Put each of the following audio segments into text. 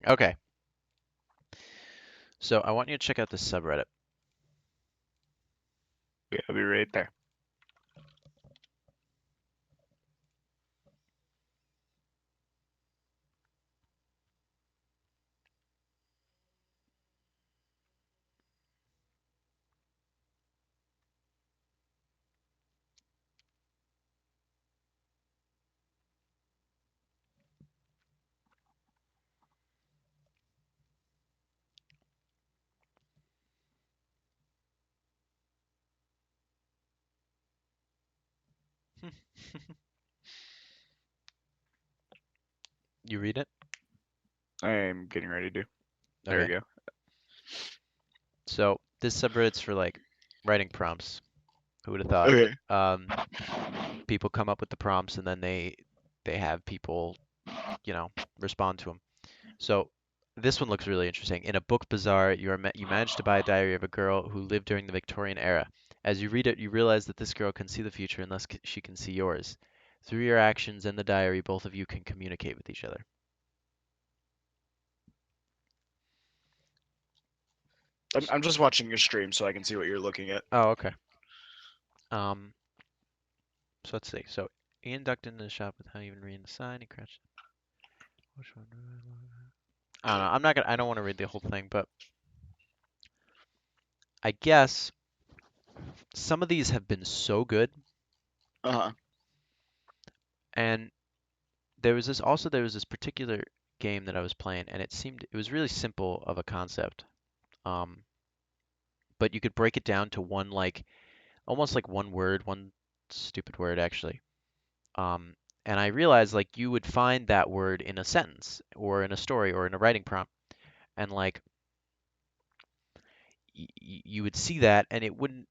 Okay. So I want you to check out this subreddit. Yeah, I'll be right there. You read it? I am getting ready to. There we Okay. go. So this subreddit's for like writing prompts. Who would have thought? Okay. People come up with the prompts and then they have people, you know, respond to them. So this one looks really interesting. In a book bazaar, you manage to buy a diary of a girl who lived during the Victorian era. As you read it, you realize that this girl can see the future unless she can see yours. Through your actions and the diary, both of you can communicate with each other. I'm just watching your stream so I can see what you're looking at. Oh, okay. Um, so let's see. So Ian ducked into the shop without even reading the sign. He crouched. Which one? I don't know. I'm not gonna. I don't want to read the whole thing, but I guess some of these have been so good. Uh-huh. And there was this particular game that I was playing, and it was really simple of a concept. Um, but you could break it down to one like almost like one word, one stupid word actually. Um, and I realized like you would find that word in a sentence or in a story or in a writing prompt, and like you would see that, and it wouldn't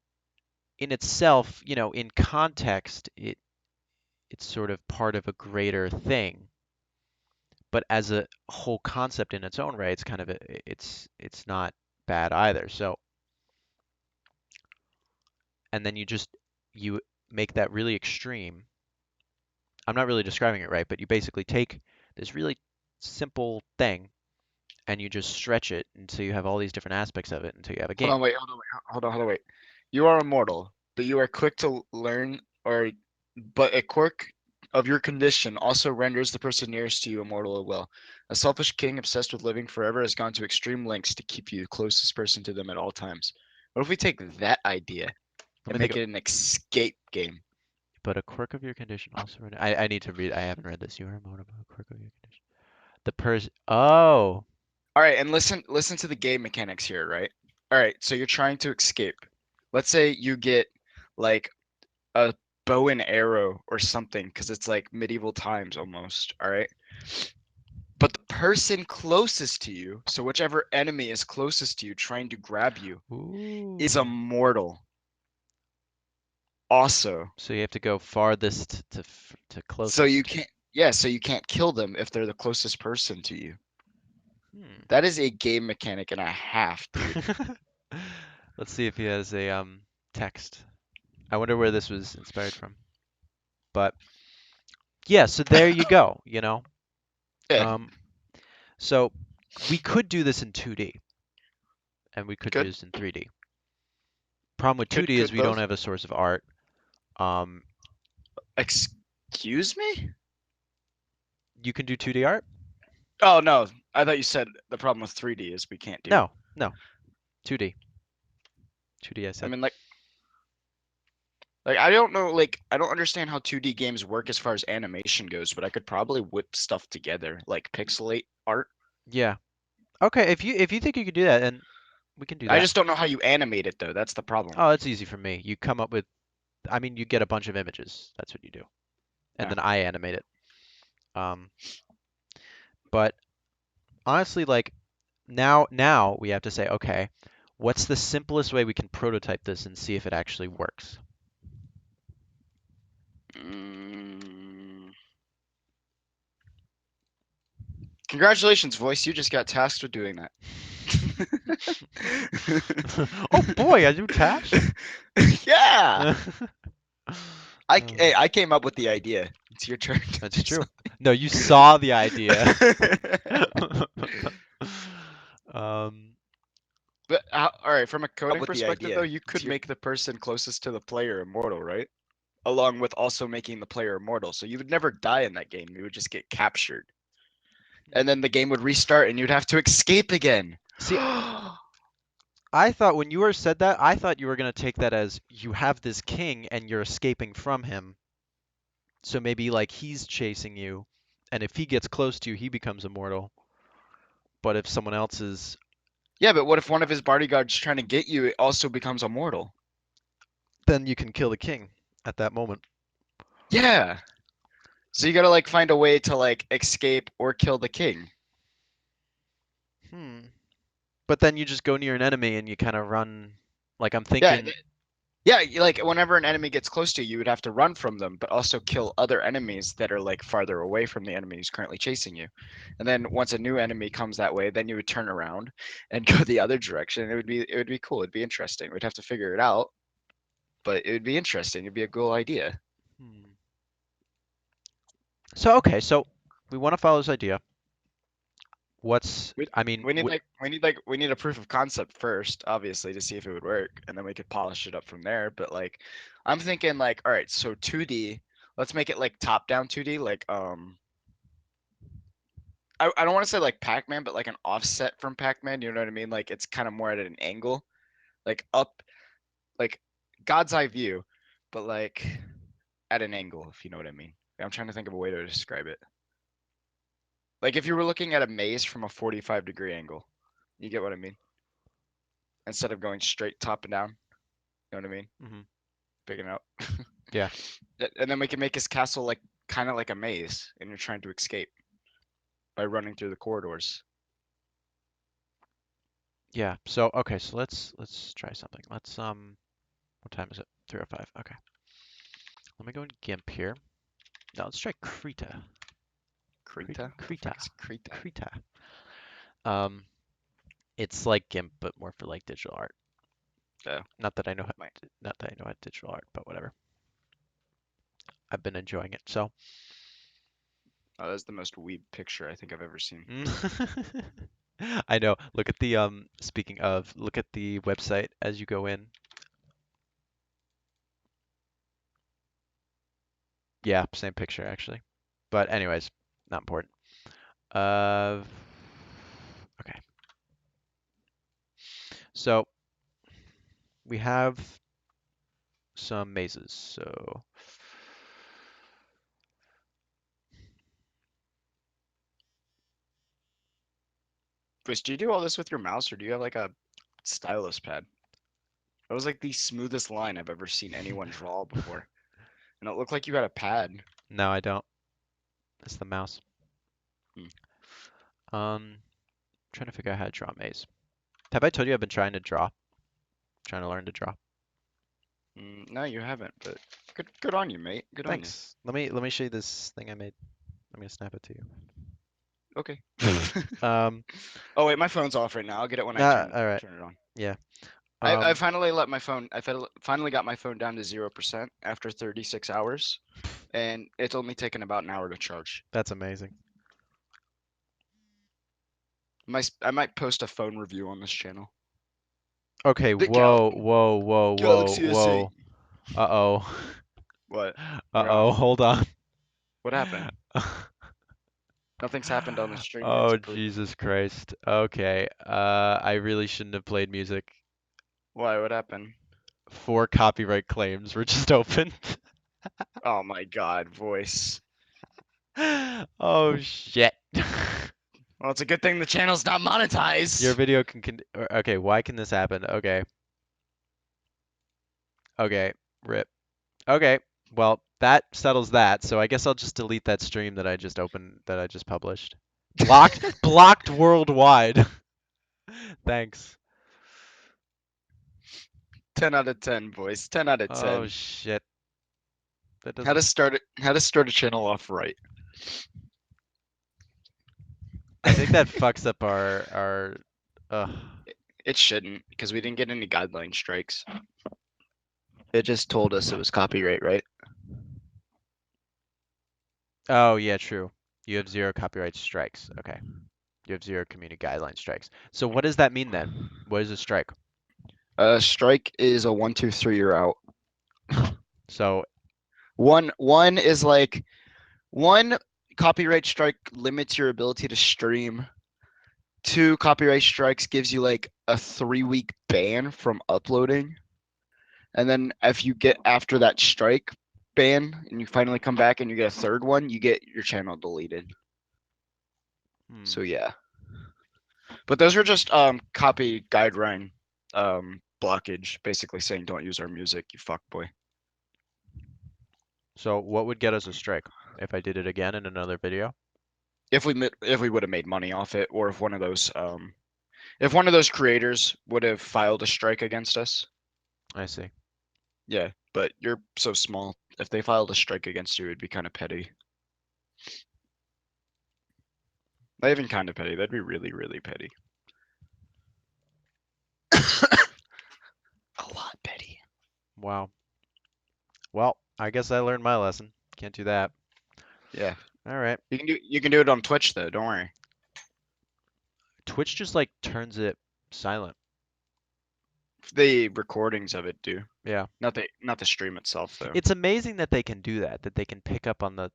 in itself, in context, it's sort of part of a greater thing. But as a whole concept in its own right, it's kind of it's not bad either. So, and then you make that really extreme. I'm not really describing it right, but you basically take this really simple thing and you just stretch it until you have all these different aspects of it until you have a Hold game. on, wait, hold on, wait, hold on, wait. You are immortal, but you are quick to learn, or but a quirk of your condition also renders the person nearest to you immortal as well. A selfish king obsessed with living forever has gone to extreme lengths to keep you the closest person to them at all times. What if we take that idea Let and me think. make it an escape game? But a quirk of your condition also. I need to read. I haven't read this. You are immortal, but a quirk of your condition. The person. Oh. All right, and listen to the game mechanics here, right? All right, so you're trying to escape. Let's say you get like a bow and arrow or something because it's like medieval times almost, all right? But the person closest to you, so whichever enemy is closest to you trying to grab you, is Ooh. immortal. Also, So you have to go farthest to so you closest. can't, yeah, so you can't kill them if they're the closest person to you. Hmm. That is a game mechanic and a half, dude. Let's see if he has a text. I wonder where this was inspired from. But yeah, so there you go. Yeah, Um, so we could do this in 2D and we could do could this in 3D. Problem with could 2D is could we don't both. have a source of art. Um, Excuse me? you can do 2D art? Oh no, I thought you said the problem with 3D is we can't do. No, no, 2D. 2D, I I said. mean, like I don't know, like I don't understand how 2D games work as far as animation goes, but I could probably whip stuff together, like pixelate art. Yeah. Okay, if you think you could do that, then we can do I that. just don't know how you animate it though. That's the problem. Oh, it's easy for me. You come up with, I mean, you get a bunch of images. That's what you do. And Yeah. then I animate it. Um, but honestly, like now we have to say, okay, what's the simplest way we can prototype this and see if it actually works? Mm. Congratulations, voice. You just got tasked with doing that. Oh boy, a new task? Yeah. Uh, Hey, I came up with the idea. It's your turn to That's do true. No, you saw the idea. something. all right, from a Up coding with the perspective though, idea. you It's could your make the person closest to the player immortal, right? Along with also making the player immortal. So you would never die in that game. You would just get captured. And then the game would restart and you'd have to escape again. See, I thought when you were said that, I thought you were gonna take that as you have this king and you're escaping from him. So maybe like he's chasing you, and if he gets close to you, he becomes immortal. But if someone else is, Yeah, but what if one of his bodyguards trying to get you it also becomes immortal? then you can kill the king at that moment. Yeah. So you gotta like find a way to like escape or kill the king. Hmm. But then you just go near an enemy and you kind of run. Like I'm Yeah, thinking, yeah, like whenever an enemy gets close to you, you would have to run from them, but also kill other enemies that are like farther away from the enemy who's currently chasing you. And then once a new enemy comes that way, then you would turn around and go the other direction. It would be cool. It'd be interesting. We'd have to figure it out, but it would be interesting. It'd be a cool idea. hmm. So okay, so we want to follow this idea. What's, We I mean, we need we need a proof of concept first, obviously, to see if it would work, and then we could polish it up from there. But like, I'm thinking like, all right, so 2D, let's make it like top down 2D, like I don't want to say like Pac-Man, but like an offset from Pac-Man. You know what I mean? Like it's kind of more at an angle, like up, like God's eye view, but like at an angle, if you know what I mean. I'm trying to think of a way to describe it. Like if you were looking at a maze from a 45-degree angle, you get what I mean? Instead of going straight top and down, you know what I mean? hmm Picking it up. yeah, And then we can make his castle like kind of like a maze, and you're trying to escape by running through the corridors. yeah. So okay, so let's try something. Let's what time is it? 3:05. Okay. Let me go in GIMP here. Now let's try Krita. Krita? What the Krita. fuck is Krita? Krita. Um, it's like GIMP, but more for like digital art. Oh, Not that I know, my. not that I know how digital art, but whatever. I've been enjoying it. So, Oh, that's the most weeb picture I think I've ever seen. I know. Look at the Speaking of, look at the website as you go in. Yeah, same picture actually. But anyways, not important. Uh, okay. So we have some mazes. So Chris, do you do all this with your mouse, or do you have like a stylus pad? That was like the smoothest line I've ever seen anyone draw before, and it looked like you had a pad. no, I don't. It's the mouse. Hmm. Trying to figure out how to draw a maze. Have I told you I've been trying to draw? Trying to learn to draw. No, you haven't, but good on you, mate. Good on you. Thanks. Let me show you this thing I made. I'm gonna snap it to you. Okay. Um, Oh wait, my phone's off right now. I'll get it when I turn all right. turn it on. Yeah. I Um, finally let my phone. Finally got my phone down to 0% after 36 hours, and it's only taken about an hour to charge. that's amazing. I might post a phone review on this channel. Okay, The whoa, whoa, whoa, whoa, Galaxy S8. whoa. Uh-oh. What? What wrong? Uh-oh, hold on. What happened? Nothing's happened on the stream yet Oh, to prove it. Jesus Christ. Okay. I really shouldn't have played music. Why? What happened? 4 copyright claims were just opened. Oh my God, voice. Oh, shit. Well, it's a good thing the channel's not Your monetized. video okay, why can this happen? Okay. Okay. Rip. Okay. Well, that settles that. So I guess I'll just delete that stream that I just opened, that I just published. Blocked worldwide. Thanks. 10 out of 10, voice. 10 out of Oh 10. shit. That How to doesn't. start it? How to start a channel off right? I think that fucks up our. Ugh. It shouldn't, because we didn't get any guideline strikes. It just told us it was copyright, right? Oh yeah, true. You have 0 copyright strikes. Okay. You have 0 community guideline strikes. So what does that mean then? What is a strike? Strike is a 1, 2, 3. You're out. So, One is like one copyright strike limits your ability to stream. Two copyright strikes gives you like a 3 week ban from uploading. And then if you get after that strike ban and you finally come back and you get a third one, you get your channel deleted. hmm. So yeah. But those were just copy guideline blockage, basically saying don't use our music, you fuckboy. So what would get us a strike if I did it again in another video? If we would have made money off it, or if one of those creators would have filed a strike against us, I see. yeah. But you're so small. If they filed a strike against you, it'd be kind of petty. Not even kind of petty. That'd be really, really petty. A lot petty. Wow. Well, I guess I learned my lesson. Can't do that. Yeah. All right. You can do it on Twitch though. Don't worry. Twitch just like turns it silent. The recordings of it do. Yeah. Not the stream itself though. It's amazing that they can do that, that they can pick up on the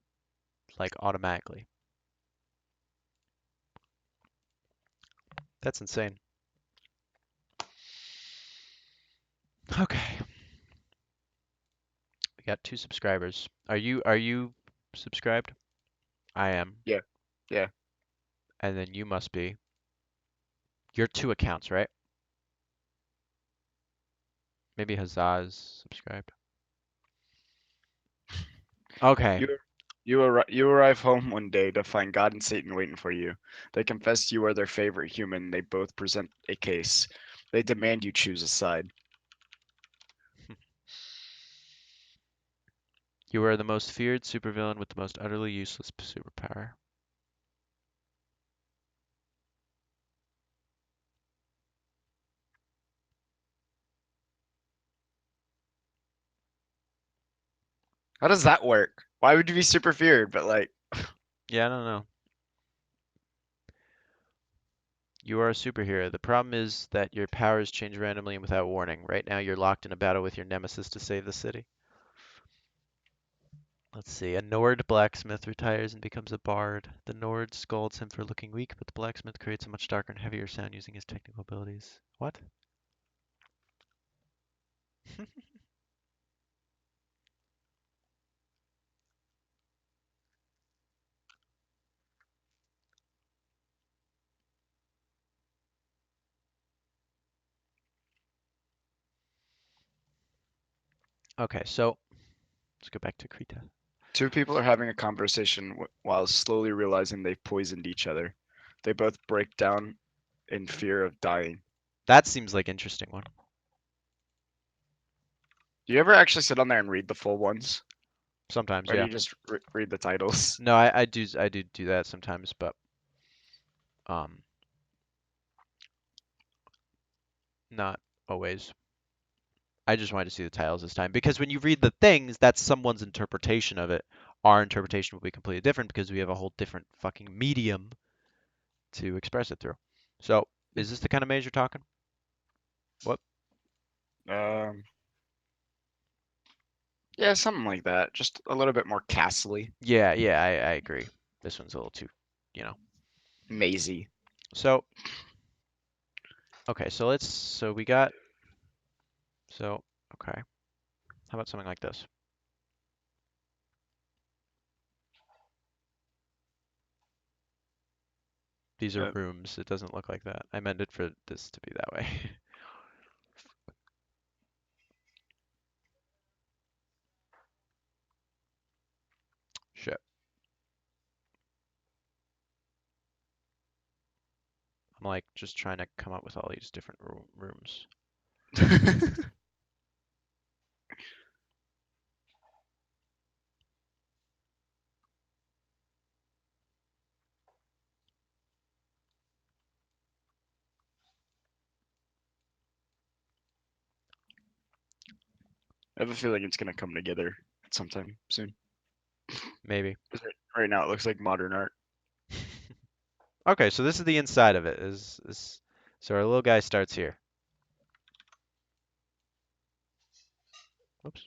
like automatically. That's insane. Okay. We got 2 subscribers. Are you subscribed? I am. Yeah. Yeah. And then you must be. Your 2 accounts, right? Maybe Huzzah's subscribed. Okay. You you arrive home one day to find God and Satan waiting for you. They confess you are their favorite human. They both present a case. They demand you choose a side. You are the most feared supervillain with the most utterly useless superpower. How does that work? Why would you be super feared? But like, Yeah, I don't know. You are a superhero. The problem is that your powers change randomly and without warning. Right now, you're locked in a battle with your nemesis to save the city. Let's see. A Nord blacksmith retires and becomes a bard. The Nord scolds him for looking weak, but the blacksmith creates a much darker and heavier sound using his technical abilities. What? Okay, so let's go back to Krita. two people are having a conversation while slowly realizing they've poisoned each other. They both break down in fear of dying. That seems like interesting one. Do you ever actually sit on there and read the full ones, Sometimes, or do yeah. you just read the titles? No, I do that sometimes, but um, not always. I just wanted to see the titles this time because when you read the things, that's someone's interpretation of it. Our interpretation will be completely different because we have a whole different fucking medium to express it through. So, is this the kind of maze you're talking? What? Um, yeah, something like that. Just a little bit more castly, Yeah, yeah, I agree. This one's a little too, you know. mazy. So, okay, so we got, so, okay. How about something like this? These are Uh, rooms. It doesn't look like that. I meant it for this to be that way. Shit. I'm like just trying to come up with all these different rooms. I have a feeling it's gonna come together sometime soon. Maybe. 'Cause right now, it looks like modern art. Okay, so this is the inside of it. So our little guy starts here. Oops.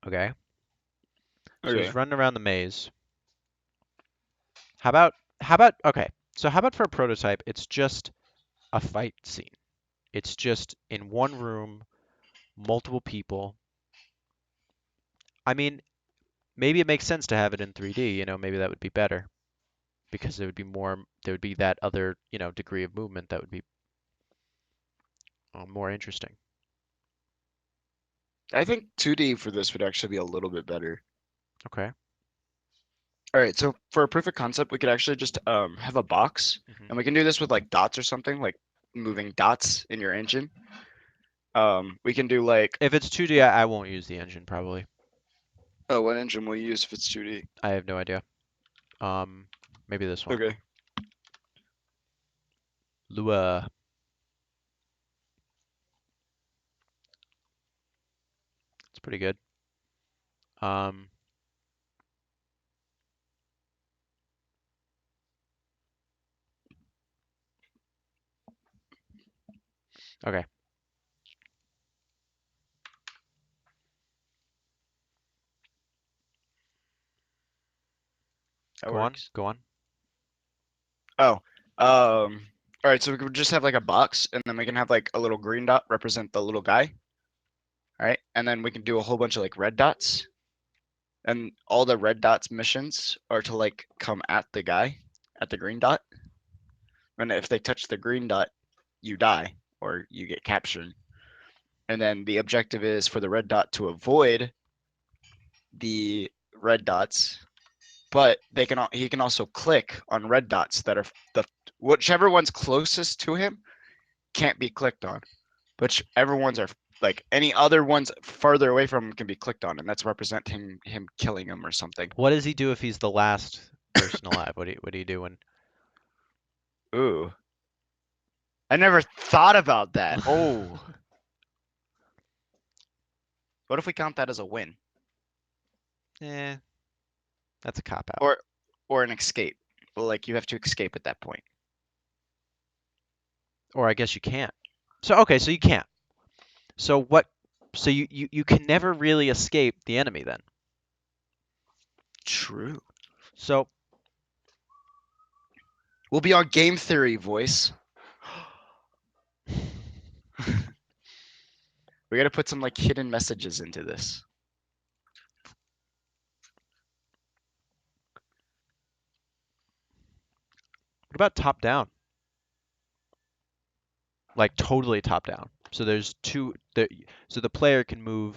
Okay. So he's Okay. running around the maze. How about okay. So how about for a prototype, it's just a fight scene. It's just in one room, multiple people. I mean, maybe it makes sense to have it in 3D, maybe that would be better because there would be that other, degree of movement that would be more interesting. I think 2D for this would actually be a little bit better. Okay. All right, so for a proof of concept, we could actually just have a box, hmm and we can do this with like dots or something, like moving dots in your engine. We can do like, If it's 2D, I won't use the engine probably. oh, what engine will you use if it's 2D? I have no idea. Um, Maybe this one. Okay. Lua. It's pretty good. Um, okay. That Go on. works. Go on. Oh, all right, so we could just have like a box, and then we can have like a little green dot represent the little guy. All right, and then we can do a whole bunch of like red dots, and all the red dots missions are to like come at the guy at the green dot, and if they touch the green dot, you die or you get captured. And then the objective is for the red dot to avoid the red dots, but he can also click on red dots that are the whichever one's closest to him can't be clicked on. Whichever ones are like any other ones farther away from him can be clicked on, and that's representing him killing him or something. What does he do if he's the last person alive? What do you do when? Ooh, I never thought about that. Oh, what if we count that as a win Eh, that's a cop out. or an escape? Well, like you have to escape at that point. Or I guess you can't. So okay, so you can't. So what? So you can never really escape the enemy then. True. So We'll be on game theory, voice. We got to put some like hidden messages into this. what about top down? Like totally top down. So there's two. So the player can move.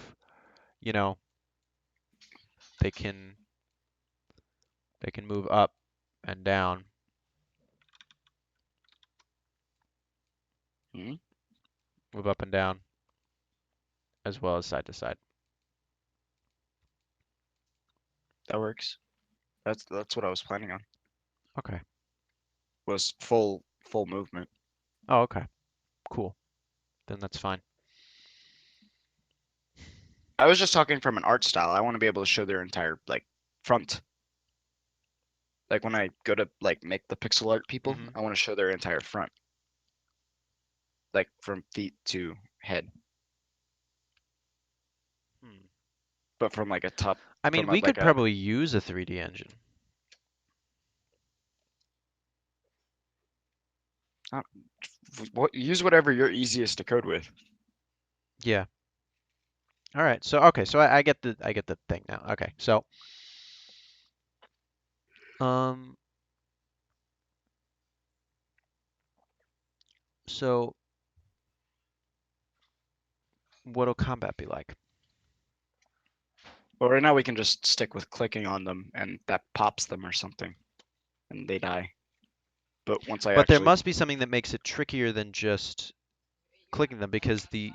You know, they can move up and down, Hmm? move up and down, as well as side to side. That works. That's what I was planning on. Okay. Was full movement. Oh, okay. Cool. Then that's fine. I was just talking from an art style. I want to be able to show their entire like front. Like when I go to like make the pixel art people, hmm I want to show their entire front, like from feet to head, Hmm. but from like a top, I mean, from we like could a probably use a 3D engine. not, use whatever you're easiest to code with. Yeah. All right. So okay. So I get the thing now. Okay. Um. So what'll combat be like? But right now we can just stick with clicking on them, and that pops them or something, and they die. But once I But there actually must be something that makes it trickier than just clicking them because the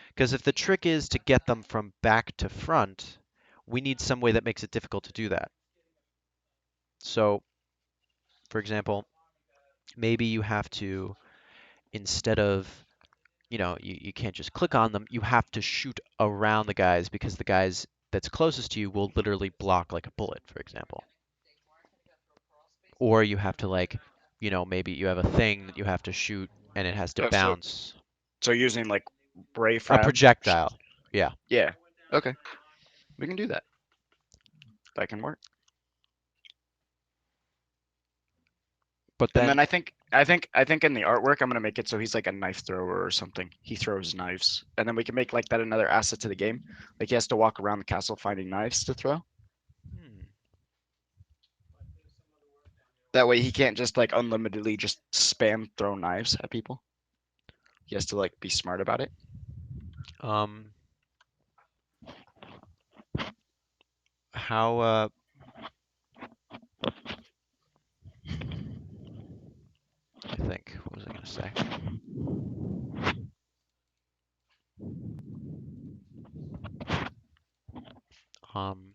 because if the trick is to get them from back to front, we need some way that makes it difficult to do that. So, for example, maybe you have to instead of you can't just click on them. You have to shoot around the guys because the guys that's closest to you will literally block like a bullet, for example. or you have to like, maybe you have a thing that you have to shoot and it has to Oh, so bounce. using like A Brayfrab. projectile. Yeah. Yeah. Okay. We can do that. That can work. But And then then, I think in the artwork I'm gonna make it so he's like a knife thrower or something. He throws knives, and then we can make like that another asset to the game. Like he has to walk around the castle finding knives to throw. hmm, That way he can't just like unlimitedly just spam throw knives at people. He has to like be smart about it. um, how, I think, what was I gonna say? Um,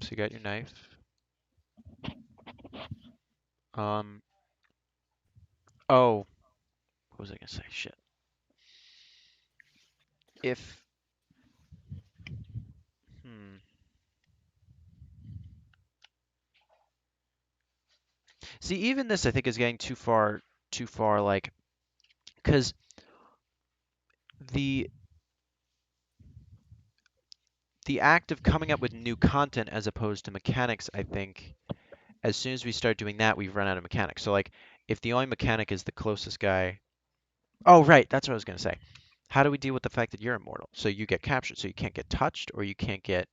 so you got your knife. Um, oh, what was I gonna say? Shit. If, hmm, see, even this I think is getting too far, like, because the the act of coming up with new content as opposed to mechanics, I think, as soon as we start doing that, we've run out of mechanics. So like, if the only mechanic is the closest guy, oh right, that's what I was gonna say. How do we deal with the fact that you're immortal? So you get captured, so you can't get touched, or you can't get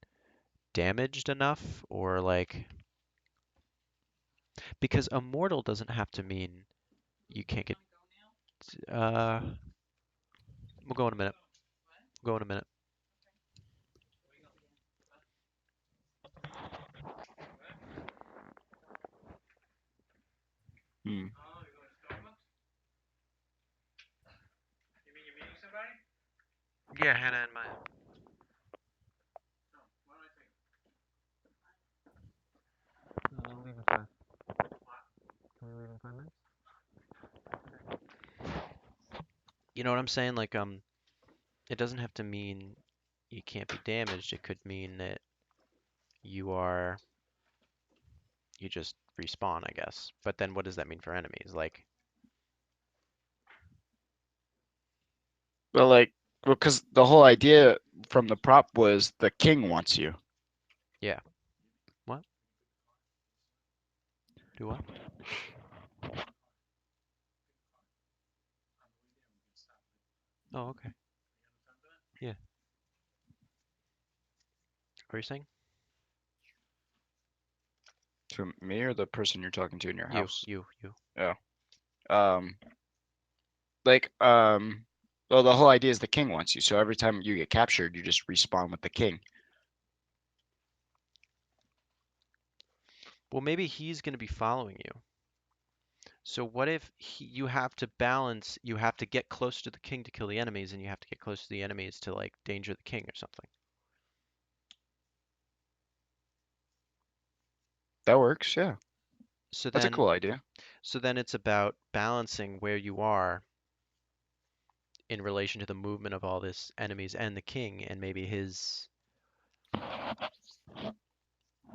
damaged enough, or like, because immortal doesn't have to mean you can't get. Uh, we'll go in a minute. We'll go in a minute. Hmm. Yeah, Hannah and Maya. I'll leave in five. Can we leave in 5 minutes? You know what I'm saying? Like, it doesn't have to mean you can't be damaged. It could mean that you are you just respawn, I guess. But then what does that mean for enemies? Like, Well, like, because the whole idea from the prop was the king wants you. yeah, what? Do what? Oh, okay. Yeah. What are you saying? To me or the person you're talking to in your You, house? you, you. Oh. Um, like, well, the whole idea is the king wants you. So every time you get captured, you just respawn with the king. Well, maybe he's going to be following you. So what if you have to balance, you have to get close to the king to kill the enemies, and you have to get close to the enemies to like danger the king or something. That works, yeah. So That's a then, cool idea. so then it's about balancing where you are in relation to the movement of all this enemies and the king and maybe his,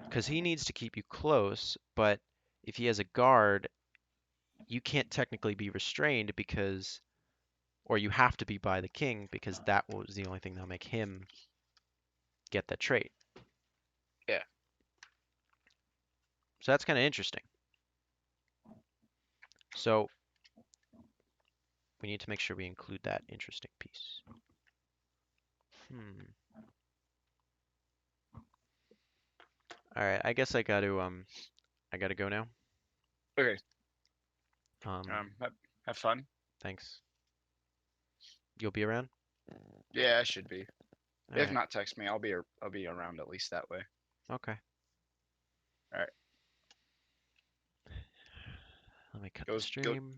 because he needs to keep you close, but if he has a guard, you can't technically be restrained because, or you have to be by the king because that was the only thing that'll make him get that trait. Yeah. So that's kind of interesting. So we need to make sure we include that interesting piece. Hmm. All right, I guess I gotta go now. Okay. Um, Have fun. thanks. You'll be around? Yeah, I should be. All If right. not, text me. I'll be around at least that way. Okay. All right. Let me cut the Go stream.